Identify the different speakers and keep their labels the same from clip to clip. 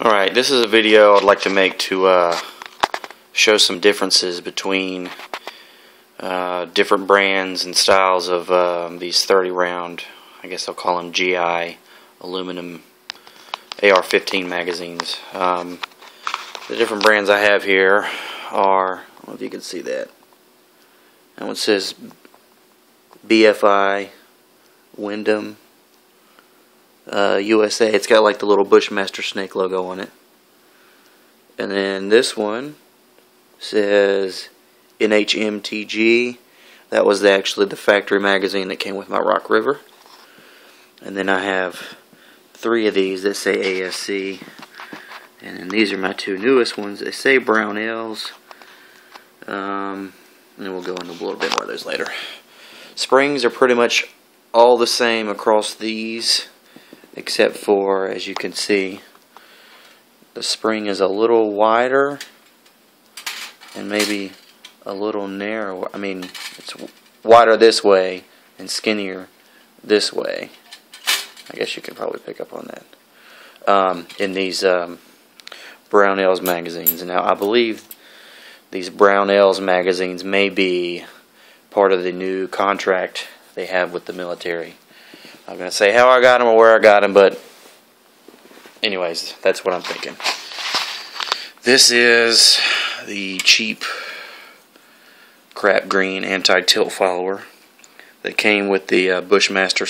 Speaker 1: Alright, this is a video I'd like to make to show some differences between different brands and styles of these 30 round, I guess I'll call them GI aluminum AR-15 magazines. The different brands I have here are, I don't know if you can see that. That one says BFI Wyndham USA. It's got like the little Bushmaster snake logo on it. And then this one says NHMTG. That was actually the factory magazine that came with my Rock River. And then I have 3 of these that say ASC. And then these are my 2 newest ones. They say Brownells. And then we'll go into a little bit more of those later. Springs are pretty much all the same across these, except for, as you can see, the spring is a little wider and maybe a little narrower. I mean, it's wider this way and skinnier this way. I guess you can probably pick up on that in these Brownells magazines. Now, I believe these Brownells magazines may be part of the new contract they have with the military. I'm not going to say how I got them or where I got them, but anyways, that's what I'm thinking. This is the cheap crap green anti-tilt follower that came with the Bushmaster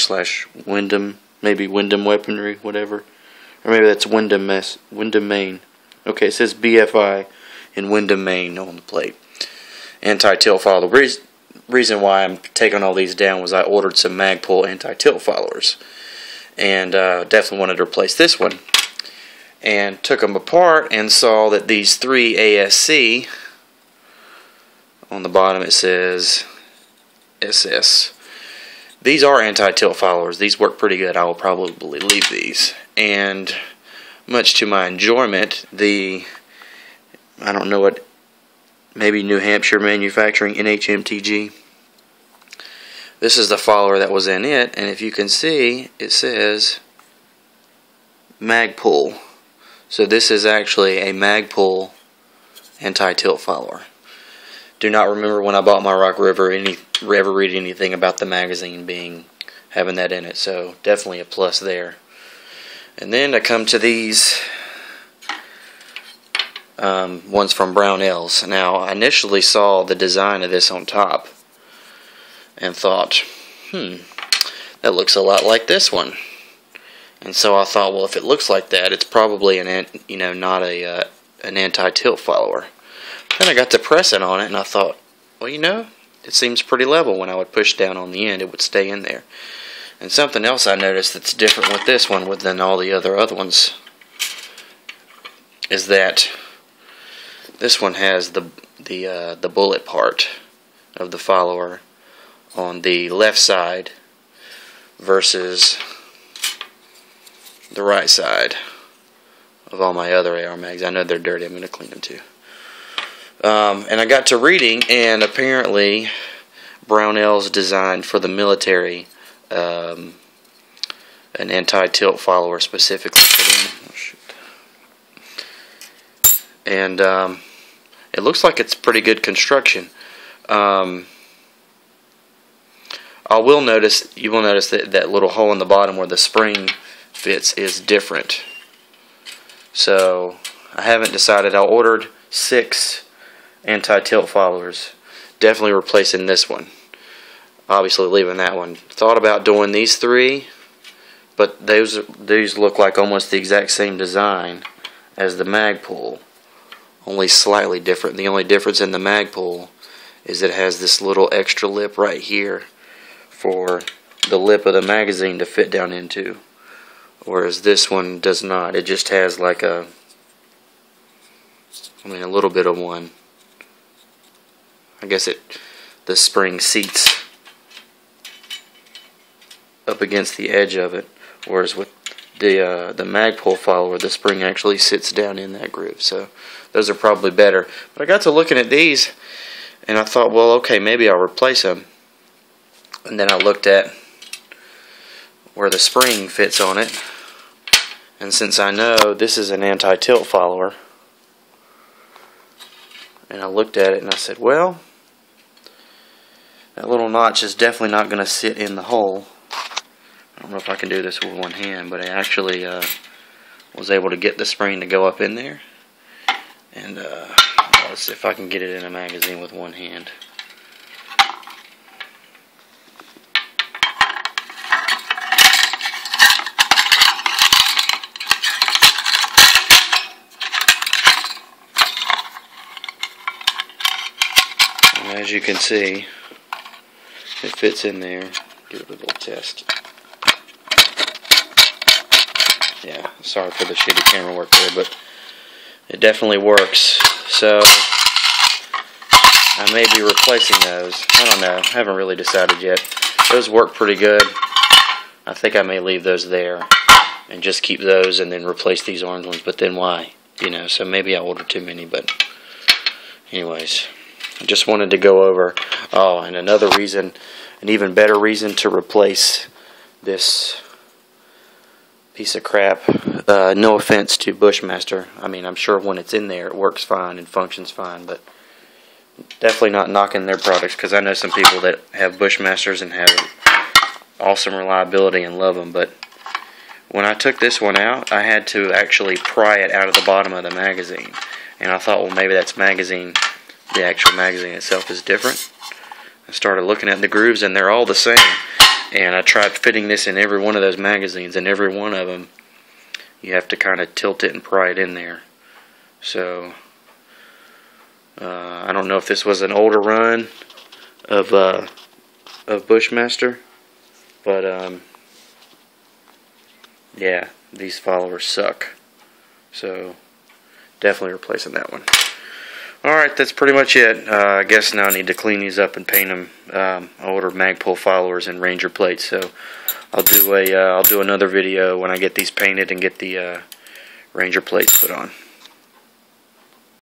Speaker 1: / Wyndham, maybe Wyndham weaponry, whatever. Or maybe that's Wyndham Maine. Okay, it says BFI in Wyndham, Maine on the plate. Anti-tilt follower. The reason why I'm taking all these down was I ordered some Magpul anti-tilt followers, and definitely wanted to replace this one, and took them apart and saw that these 3 ASC, on the bottom it says SS. These are anti-tilt followers. These work pretty good. I will probably leave these, and much to my enjoyment, I don't know what, maybe New Hampshire Manufacturing, NHMTG. This is the follower that was in it, and if you can see, it says Magpul. So this is actually a Magpul anti-tilt follower. Do not remember when I bought my Rock River ever read anything about the magazine having that in it, so definitely a plus there. And then I come to these ones from Brownells. Now, I initially saw the design of this on top and thought, that looks a lot like this one. And so I thought, well, if it looks like that, it's probably not an anti-tilt follower. Then I got to pressing on it, and I thought, well, it seems pretty level. When I would push down on the end, it would stay in there. And something else I noticed that's different with this one than all the other ones is that this one has the bullet part of the follower on the left side versus the right side of all my other AR mags. I know they're dirty. I'm going to clean them too. And I got to reading, and apparently Brownells designed for the military an anti-tilt follower specifically for them. Oh, shoot. And it looks like it's pretty good construction. You will notice that that little hole in the bottom where the spring fits is different. So I haven't decided. I ordered 6 anti-tilt followers. Definitely replacing this one. Obviously leaving that one. Thought about doing these 3, but these look like almost the exact same design as the Magpul, only slightly different. The only difference in the Magpul is it has this little extra lip right here for the lip of the magazine to fit down into, whereas this one does not. It just has like a little bit of one. I guess the spring seats up against the edge of it, whereas with the Magpul follower, the spring actually sits down in that groove. So those are probably better. But I got to looking at these, and I thought, well, okay, maybe I'll replace them. And then I looked at where the spring fits on it, And since I know this is an anti-tilt follower, and I looked at it and I said, well, that little notch is definitely not going to sit in the hole. I don't know if I can do this with one hand, but I actually was able to get the spring to go up in there. And let's see if I can get it in a magazine with one hand. And as you can see, it fits in there. Give it a little test. Yeah, sorry for the shitty camera work there, but it definitely works. So I may be replacing those. I don't know. I haven't really decided yet. Those work pretty good. I think I may leave those there and just keep those and then replace these orange ones. But then why? You know, so maybe I ordered too many. But anyways, I just wanted to go over. Oh, and another reason, an even better reason to replace this piece of crap. No offense to Bushmaster. I mean, I'm sure when it's in there it works fine and functions fine, but definitely not knocking their products, because I know some people that have Bushmasters and have awesome reliability and love them, but when I took this one out, I had to actually pry it out of the bottom of the magazine, and I thought, well, maybe that's magazine. The actual magazine itself is different. I started looking at the grooves and they're all the same, and I tried fitting this in every one of those magazines, and every one of them you have to kind of tilt it and pry it in there. So I don't know if this was an older run of Bushmaster, but yeah, these followers suck. So definitely replacing that one. Alright, that's pretty much it. I guess now I need to clean these up and paint them. I ordered Magpul followers and Ranger plates, so I'll do another video when I get these painted and get the Ranger plates put on.